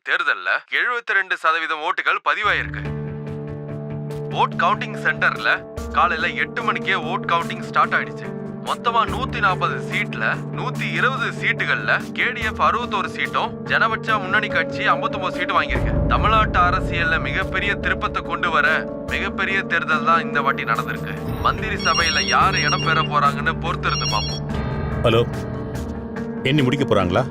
தேர்தல்ல 72% ஓட்டுகள் பதிவாயிருக்கு. Vote counting சென்டர்ல காலையில 8 மணிக்கே ஓட் கவுண்டிங் ஸ்டார்ட் ஆயிடுச்சு. மொத்தமா 140 சீட்ல 120 சீட்டுகள்ல KDF 61 சீட்டும், ஜனபட்ச முன்னணி கட்சி 59 சீட்டு வாங்கியிருக்கு. தமிழ்நாட்டு அரசியல்ல மிகப்பெரிய திருப்பத்தை கொண்டு வர மிகப்பெரிய தேர்தல் தான் இந்த வாட்டி நடந்திருக்கு. மந்திரி சபையில யாரு இடம் பெற போறாங்கன்னு பொறுத்திருந்து பார்ப்போம். ஹலோ, எண்ணி முடிக்க போறாங்களா?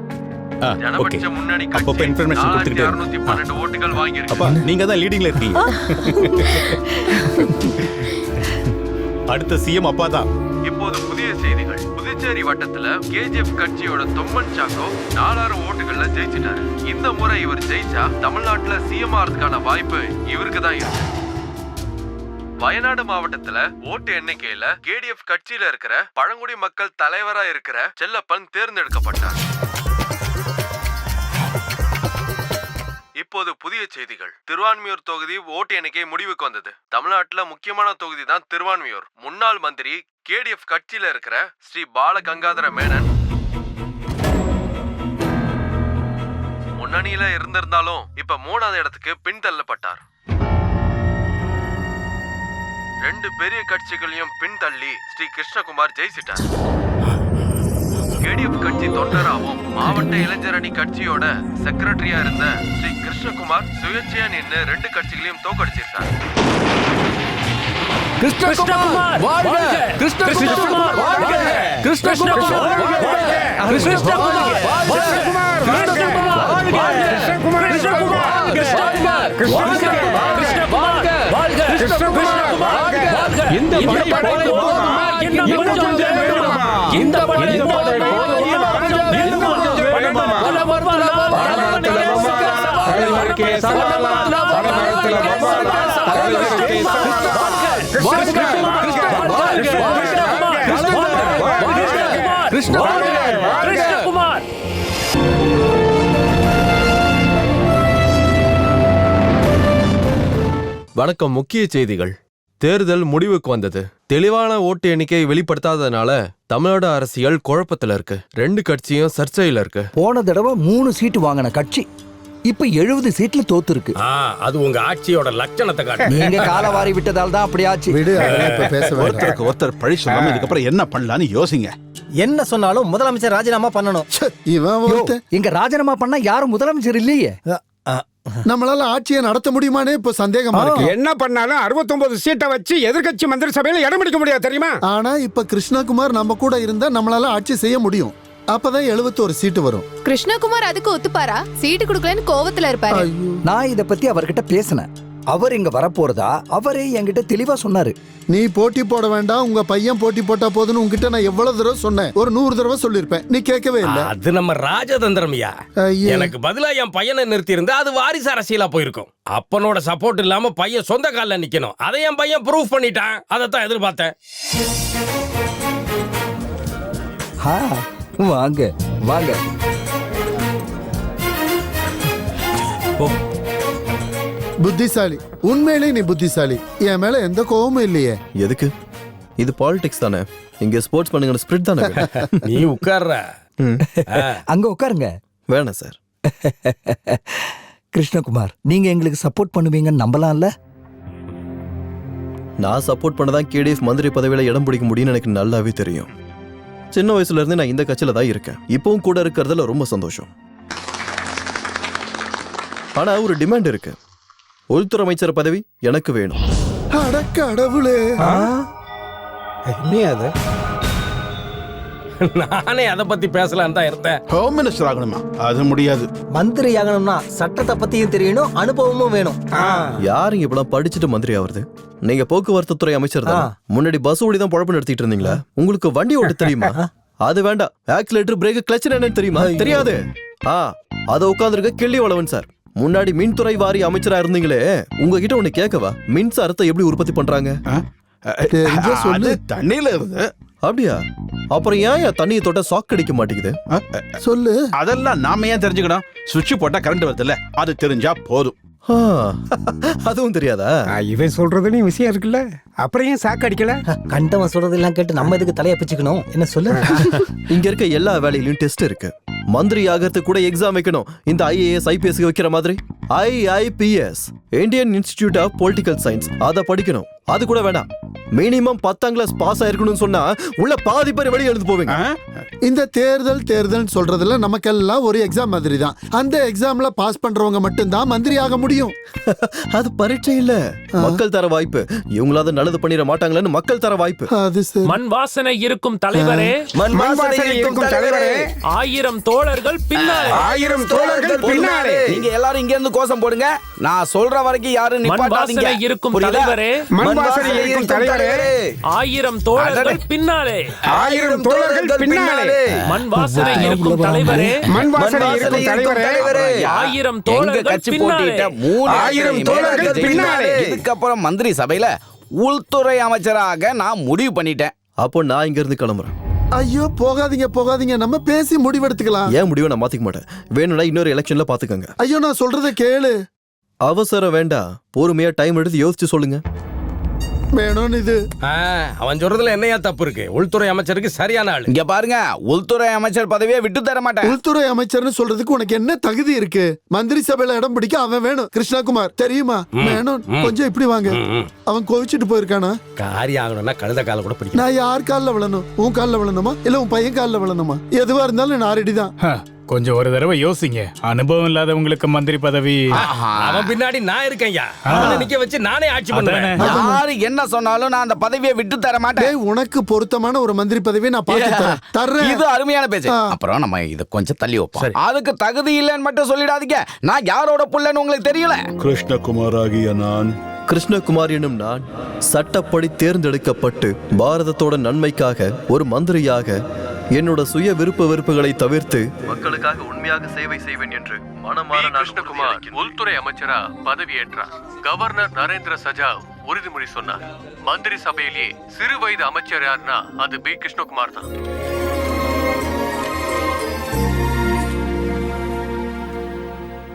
ஜனபட்ச முன்னணி கட்சி 4612 ஓட்டுகள் வாங்கியிருக்கு. அப்பா, நீங்க தான் லீடிங்ல இருக்கீங்க. அடுத்த சிஎம் அப்பா தான். இப்போது புதிய செய்திகள். புதுச்சேரி வட்டத்துல KGF கட்சியோட தொம்மன் சாக்கோ 4000 ஓட்டுகள்ல ஜெயிச்சிட்டாரு. இந்த முறை இவர் ஜெயிச்சா தமிழ்நாட்டுல சிஎம் ஆறதுக்கான வாய்ப்பு இவருக்கு தான் இருக்கு. வயநாடு மாவட்டத்துல ஓட்டு எண்ணிக்கையில KDF கட்சியில இருக்கிற பழங்குடி மக்கள் தலைவரா இருக்கிற செல்லப்பன் தேர்ந்தெடுக்கப்பட்டார். இப்போது புதிய செய்திகள். திருவான்மியூர் தொகுதி ஓட்டு எண்ணிக்கை முடிவுக்கு வந்தது. தமிழ்நாட்டுல முக்கியமான தொகுதி தான் திருவான்மியூர். முன்னாள் மந்திரி KDF கட்சியில இருக்கிற ஸ்ரீ பால கங்காதர மேனன் முன்னணியில இருந்திருந்தாலும் இப்ப 3வது இடத்துக்கு பின்தள்ளப்பட்டார். 2 பெரிய கட்சிகளையும் பின்தள்ளி ஸ்ரீ கிருஷ்ணகுமார் ஜெயிச்சிட்டார். KDF கட்சி தொண்டராகவும் மாவட்ட இளைஞரணி கட்சியோட செக்ரட்டரியா இருந்த ஸ்ரீ கிருஷ்ணகுமார் சுயேட்சையா நின்று 2 கட்சிகளையும் தோக்கடிச்சிருக்கார். கிருஷ்ணகுமார் வாழ்க! கிருஷ்ணகுமார் வாழ்க! கிருஷ்ணகுமார் வாழ்க! கிருஷ்ணகுமார் வாழ்க! கிருஷ்ணகுமார் வாழ்க! கிருஷ்ணகுமார் வாழ்க! கிருஷ்ணகுமார் வாழ்க! இந்த படை போதுமா? இந்த படை போதுமா? கிருஷ்ணகுமார் வணக்கம். முக்கிய செய்திகள். தேர்தல் முடிவுக்கு வந்தது. தெளிவான ஓட்டு எண்ணிக்கை வெளிப்படுத்தாதனால தமிழ்நாடு அரசியல் குழப்பத்துல இருக்கு. 2 கட்சியும் சர்ச்சையில இருக்கு. போன தடவை 3 சீட்டு வாங்கின கட்சி இப்ப 70 சீட்ல தோத்து இருக்கு. அது உங்க ஆட்சியோட லட்சணத்தை காட்டு. நீங்க காலவாரி விட்டதால் தான் அப்படி ஆச்சு. ஒருத்தருக்கு ஒருத்தர் பழி சொல்லாம இதுக்கப்புறம் என்ன பண்ணலான்னு யோசிங்க. என்ன சொன்னாலும் முதலமைச்சர் ராஜினாமா பண்ணணும். இங்க ராஜினாமா பண்ணா யாரும் முதலமைச்சர் இல்லையே. நம்மளால ஆட்சியை நடத்த முடியுமானே இப்ப சந்தேகமா இருக்கு. என்ன பண்ணாலும் 69 சீட்டை வச்சு எதிர்க்கட்சி மந்திரி சபையில இடம் பிடிக்க முடியாது தெரியுமா? ஆனா இப்ப கிருஷ்ணகுமார் நம்ம கூட இருந்தா நம்மளால ஆட்சி செய்ய முடியும். அப்பதான் 71 சீட்டு வரும். கிருஷ்ணகுமார் அதுக்கு ஒத்துப்பாரா? சீட்டு கொடுக்கலன்னு கோவத்துல இருப்பாரு. நான் இத பத்தி அவர்கிட்ட பேசினேன். அவர் இங்க வரப்போறதா அவரே என்கிட்ட தெளிவா சொன்னாரு. நீ போட்டி போட வேண்டாம், உங்க பையன் போட்டி போட்டா போதுன்னு உங்ககிட்ட நான் எவ்வளவு தடவை சொன்னேன்? ஒரு 100 தடவை சொல்லிருப்பேன், நீ கேட்கவே இல்ல. அது நம்ம ராஜதந்திரம்யா. எனக்கு பதிலா என் பையனை நிறுத்தி இருந்தா அது வாரிசு அரசியலா போயிருக்கும். அப்பனோட சப்போர்ட் இல்லாம பையன் சொந்த கால்ல நிக்கணும். அதை என் பையன் ப்ரூவ் பண்ணிட்டான். அதைத்தான் எதிர்பார்த்தேன். வாங்க வாங்க. புத்திசாலி, உண்மையிலே நீ புத்திசாலி. என் மேல எந்த கோவமும் இல்லையே. எதுக்கு? இது பாலிடிக்ஸ் தானே. இங்க ஸ்போர்ட்ஸ் பண்ணுங்க, ஸ்பிரிட் தானே. நீ உட்கார்ற. அங்க உட்காருங்க. வேணாம் சார். கிருஷ்ணகுமார், நீங்க எங்களுக்கு சப்போர்ட் பண்ணுவீங்கன்னு நம்பலாம்ல? நான் சப்போர்ட் பண்ணதான் KDF மந்திரி பதவியில இடம் பிடிக்க முடியும்னு எனக்கு நல்லாவே தெரியும். சின்ன வயசுல இருந்து நான் இந்த கட்சியில தான் இருக்கேன். இப்பவும் கூட இருக்கிறதுல ரொம்ப சந்தோஷம். ஆனா ஒரு டிமாண்ட் இருக்கு. உள்துறை அமைச்சர் பதவி எனக்கு வேணும். அட கடவுளே! நீ அது நானே அதை பத்தி பேசலாம் தான் இருந்தேன். ஹோம் மினிஸ்டர் ஆகணுமா? அது முடியாது. மந்திரி ஆகணும்னா சட்டத்தை பத்தியும் தெரியணும், அனுபவமும் வேணும். யாருங்க இப்பெல்லாம் படிச்சுட்டு மந்திரி ஆவறது? நீங்க போக்குவரத்து துறை அமைச்சர் தான். முன்னாடி பஸ் ஓடி தான் பொழப்பு நடத்திட்டு இருந்தீங்களா? உங்களுக்கு வண்டி ஓட்ட தெரியுமா? அது வேண்டாம். ஆக்சிலேட்டர், பிரேக், கிளட்ச் என்னன்னு தெரியுமா? தெரியாது. அத உட்கார்ந்திருக்க கிள்ளி வளவன் சார். முன்னாடி மின்துறை வாரி அமைச்சரா இருந்தீங்களே, உங்ககிட்ட ஒண்ணு கேட்கவா? மின்சாரத்தை எப்படி உற்பத்தி பண்றாங்க? சொல்லு. தண்ணியில இருந்து. அப்படியா? அப்புறம் ஏன் தண்ணியை தொட்ட சாக் அடிக்க மாட்டேங்குது? சொல்லு. அதெல்லாம் நாம ஏன் தெரிஞ்சுக்கணும்? சுவிட்ச் போட்டா கரண்ட் வருதுல்ல, அது தெரிஞ்சா போதும். அதுவும் தெரியாதா? இவன் சொல்றதுலயும் விஷயம் இருக்குல்ல, அப்புறம் ஏன் சாக்கு அடிக்கல? கண்டவன் சொல்றதெல்லாம் கேட்டு நம்ம இதுக்கு தலையை பிச்சுக்கணும். என்ன சொல்லு? இங்க இருக்க எல்லா வேலையிலயும் டெஸ்ட் இருக்கு. மந்திரி ஆகிறதுக்கு கூட எக்ஸாம் வைக்கணும். இந்த IAS IPS வைக்கிற மாதிரி IIPS Indian Institute of Political Science அதை படிக்கணும். அது கூட வேணாம், மினிமம் 10ஆம் கிளாஸ் பாஸ் ஆயிருக்கணும்னு சொன்னா உள்ள பாதி பேர் வெளியே எழுந்து போவீங்க. இந்த தேர்தல் சொல்றதுல நமக்கெல்லாம் ஒரு எக்ஸாம் மாதிரி தான். அந்த எக்ஸாம்ல பாஸ் பண்றவங்க மட்டும்தான் மந்திரி ஆக முடியும். அது பரீட்சை இல்ல, மக்கள் தர வாய்ப்பு. இவங்களாவது நல்லது பண்ணிட மாட்டாங்களேன்னு மக்கள் தர வாய்ப்பு. அது சரி. மண் வாசனை இருக்கும் தலைவரே, மண் வாசனை இருக்கும் தலைவரே, 1000 தோழர்கள் பின்னாலே, 1000 தோழர்கள் பின்னாலே. நீங்க எல்லாரும் இங்க இருந்து கோஷம் போடுங்க. நான் சொல்ற வரைக்கும் யாரும் மண் நிப்பாட்டாதீங்க. வாசனை இருக்கும் புரியுதா? தலைவரே, மண் வாசனை இருக்கும் தலைவரே, 1000 தோழர்கள் பின்னாலே, 1000 தோழர்கள் பின்னாலே. மண் வாசனை இருக்கும் தலைவரே, மண் வாசனை இருக்கும் தலைவரே, 1000 எங்க தோழர்கள் கட்சி பின்னாலே. போட்டிட்ட 1000 தோழர்கள் பின்னாலே. இதுக்கப்புறம் மந்திரி சபையில உள்துறை அமைச்சராக நான் முடிவு பண்ணிட்டேன். அப்போ நான் இங்க இருந்து கிளம்புறேன். ஐயோ போகாதீங்க, நம்ம பேசி முடிவெடுத்துக்கலாம். ஏன் முடிவை நான் மாத்திக்க மாட்டேன். வேணும்னா இன்னொரு எலெக்ஷன்ல பாத்துக்கங்க. ஐயோ நான் சொல்றத கேளு. அவசரம் வேண்டாம், பொறுமையா டைம் எடுத்து யோசிச்சு சொல்லுங்க. வேணும்னு இது அவன் சொல்றதுல என்னையா தப்பு இருக்கு? உள்துறை அமைச்சருக்கு சரியான ஆளு. இங்க பாருங்க, உள்துறை அமைச்சர் பதவியை விட்டு தர மாட்டேன். உள்துறை அமைச்சர்னு சொல்றதுக்கு உனக்கு என்ன தகுதி இருக்கு? மந்திரி சபையில இடம் பிடிக்க அவன் வேணும். கிருஷ்ணகுமார் தெரியுமா? வேணும். கொஞ்சம் இப்படி வாங்க. அவன் கோவிச்சிட்டு போயிருக்கானா? காரியம் ஆகணும்னா கழுத கால கூட பிடிக்கும். நான் யார் காலில் விழணும்? உன் காலில் விழணுமா இல்ல உன் பையன் காலில் விழணுமா? எதுவா இருந்தாலும் நான் ரெடி தான். கொஞ்சம் ஒரு தடவை யோசிங்க. அனுபவம் இல்லாதவங்களுக்கு மந்திரி பதவி. அவன் பின்னாடி நான் இருக்கேன்யா. அவனை நிக்க வச்சு நானே ஆட்சி பண்ணுவேன். யாரு என்ன சொன்னாலும் நான் அந்த பதவியை விட்டு தர மாட்டேன். டேய், உனக்கு பொருத்தமான ஒரு மந்திரி பதவியை நான் பார்த்து தர்றேன். இது அருமையான பேச்சு. அப்புறம் நம்ம இத கொஞ்சம் தள்ளி வைப்போம். அதுக்கு தகுதி இல்லைன்னு மட்டும் சொல்லிடாதீங்க. நான் யாரோட புள்ளன்னு உங்களுக்கு தெரியல. கிருஷ்ணகுமார் ஆகிய நான், கிருஷ்ணகுமார் எனும் நான் சட்டப்படி தேர்ந்தெடுக்கப்பட்டு பாரதத்தோட நன்மைக்காக ஒரு மந்திரியாக என்னோட சுய விருப்ப வெறுப்புகளை தவிர்த்து மக்களுக்காக உண்மையாக சேவை செய்வேன் என்று மனமாற கிருஷ்ணகுமார் உள்துறை அமைச்சரா பதவியேற்றார். கவர்னர் நரேந்திர சஜாவ் உறுதிமொழி சொன்னார். மந்திரி சபையிலேயே சிறு வயது அமைச்சர் யாருன்னா அது பி கிருஷ்ணகுமார் தான்.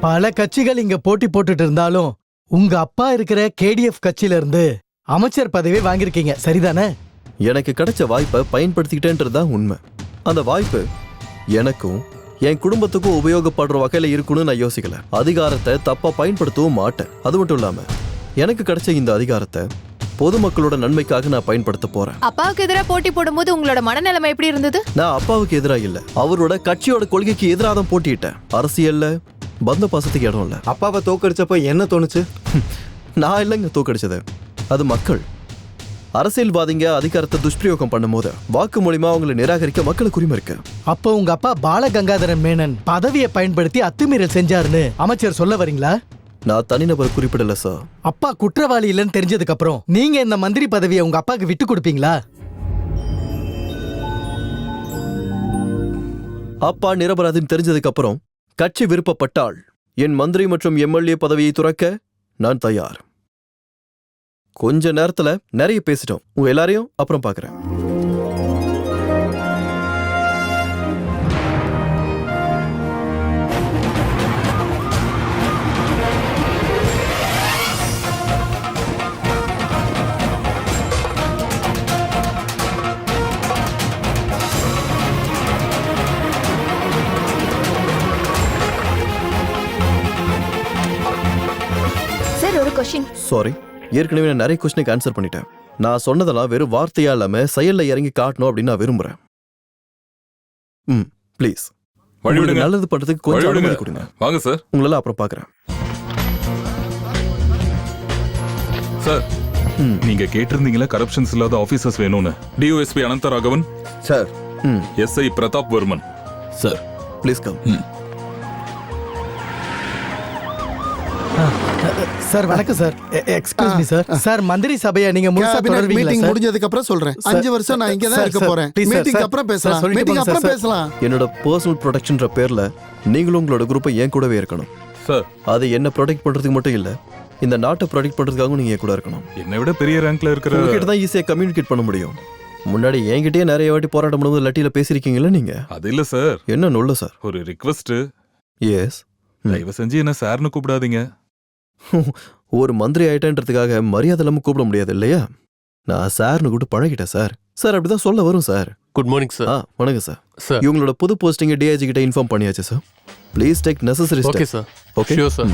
பல கட்சிகள் இங்க போட்டி போட்டுட்டு இருந்தாலும் உங்க அப்பா இருக்கிற KDF கட்சியில இருந்து அமைச்சர் பதவி வாங்கியிருக்கீங்க, சரிதானே? எனக்கு கிடைச்ச வாய்ப்பை பயன்படுத்திக்கிட்டேன்றது தான் உண்மை. அந்த வாய்ப்பு எனக்கும் என் குடும்பத்துக்கும் உபயோகப்படுற வகையில இருக்குன்னு நான் யோசிக்கல. அதிகாரத்தை தப்பா பயன்படுத்தவும் மாட்டேன். அது மட்டும் இல்லாம எனக்கு கிடைச்ச இந்த அதிகாரத்தை பொதுமக்களோட நன்மைக்காக நான் பயன்படுத்த போறேன். அப்பாவுக்கு எதிராக போட்டி போடும்போது உங்களோட மனநிலைமை எப்படி இருந்தது? நான் அப்பாவுக்கு எதிராக இல்ல, அவரோட கட்சியோட கொள்கைக்கு எதிராக தான் போட்டியிட்டேன். அரசியல்ல பந்த பாசத்துக்கு இடம் இல்ல. அப்பாவை தோக்கடிச்சப்ப என்ன தோணுச்சு? நான் இல்லைங்க தோக்கடிச்சது, அது மக்கள். அரசியல்வாதிங்க அதிகாரத்தை துஷ்பிரயோகம் பண்ணும்போது வாக்கு மூலியமா அவங்களை நிராகரிக்க மக்களுக்கு உரிமை இருக்கு. அப்போ உங்க அப்பா பாலகங்காதரன் மேனன் பதவியை பயன்படுத்தி அத்துமீறல் செஞ்சாருன்னு அமைச்சர் சொல்ல வரீங்களா? நான் தனிநபர் குறிப்பிடல சார். அப்பா குற்றவாளி இல்லைன்னு தெரிஞ்சதுக்கு அப்புறம் நீங்க இந்த மந்திரி பதவியை உங்க அப்பாக்கு விட்டு கொடுப்பீங்களா? அப்பா நிரபராதின்னு தெரிஞ்சதுக்கு அப்புறம் கட்சி விருப்பப்பட்டால் என் மந்திரி மற்றும் MLA பதவியை துறக்க நான் தயார். கொஞ்ச நேரத்துல நிறைய பேசிட்டோம். உங்க எல்லாரையும் அப்புறம் பாக்குறேன். சார், ஒரு क्वेश्चन. சாரி, ஏற்கனவே நான் நிறைய கொஸ்டினுக்கு ஆன்சர் பண்ணிட்டேன். நான் சொன்னதெல்லாம் வெறும் வார்த்தையா இல்லாம செயல்ல இறங்கி காட்டணும் அப்படின்னு நான் விரும்புறேன். ப்ளீஸ் நல்லது பண்றதுக்கு கொஞ்சம் அனுமதி கொடுங்க. வாங்க சார். உங்களெல்லாம் அப்புறம் பாக்குறேன். சார், நீங்க கேட்டிருந்தீங்களா கரப்ஷன்ஸ் இல்லாத ஆபீசர்ஸ் வேணும்னு. DOSP Anantharaghavan sir. SI Pratap Varman sir, please come. Sir வணக்கம் sir. Excuse me sir. Sir மந்திரி சபையை நீங்க முழுசா தொடர்வீங்களா மீட்டிங் சார்? முடிஞ்சதுக்கு அப்புறம் சொல்றேன். 5 வருஷம் நான் இங்க தான் இருக்க போறேன். மீட்டிங் அப்புறம் பேசலாம். மீட்டிங் அப்புறம் பேசலாம். என்னோட பர்சனல் ப்ரொடெக்ஷன்ற பேர்ல நீங்களும் உங்களோட குரூப்பை என் கூடவே இருக்கணும் சார். அது என்ன ப்ரொடெக்ட் பண்றதுக்கு மட்டும் இல்ல, இந்த நாட்டை ப்ரொடெக்ட் பண்றதுக்காகவும் நீங்க என் கூட இருக்கணும். என்னை விட பெரிய ரேங்க்ல இருக்கிற உங்ககிட்ட தான் ஈஸியா கம்யூனிகேட் பண்ண முடியும். முன்னாடி என்கிட்டயே நிறைய வாட்டி போராட்டம் பண்ணும்போது லட்டியில பேசிருக்கீங்களா நீங்க? அது இல்ல சார். என்ன நொல்ல சார்? ஒரு ரிக்வெஸ்ட். எஸ். தயவு செஞ்சு என்ன சார்னு கூப்பிடாதீங்க. ஒரு மந்திரி ஆயிட்டேன்றதுக்காக மரியாதை இல்லாம கூப்பிட முடியாது இல்லையா? நான் சார்னு கூப்பிட்டு பழகிட்டேன் சார். சார் அப்படிதான் சொல்ல வரும் சார். Good morning sir. வணக்கம் சார். சார். இவங்களோட புது போஸ்டிங் டிஐஜி கிட்ட இன்ஃபார்ம் பண்ணியாச்சு sir. Please take necessary okay sir. Okay sure sir.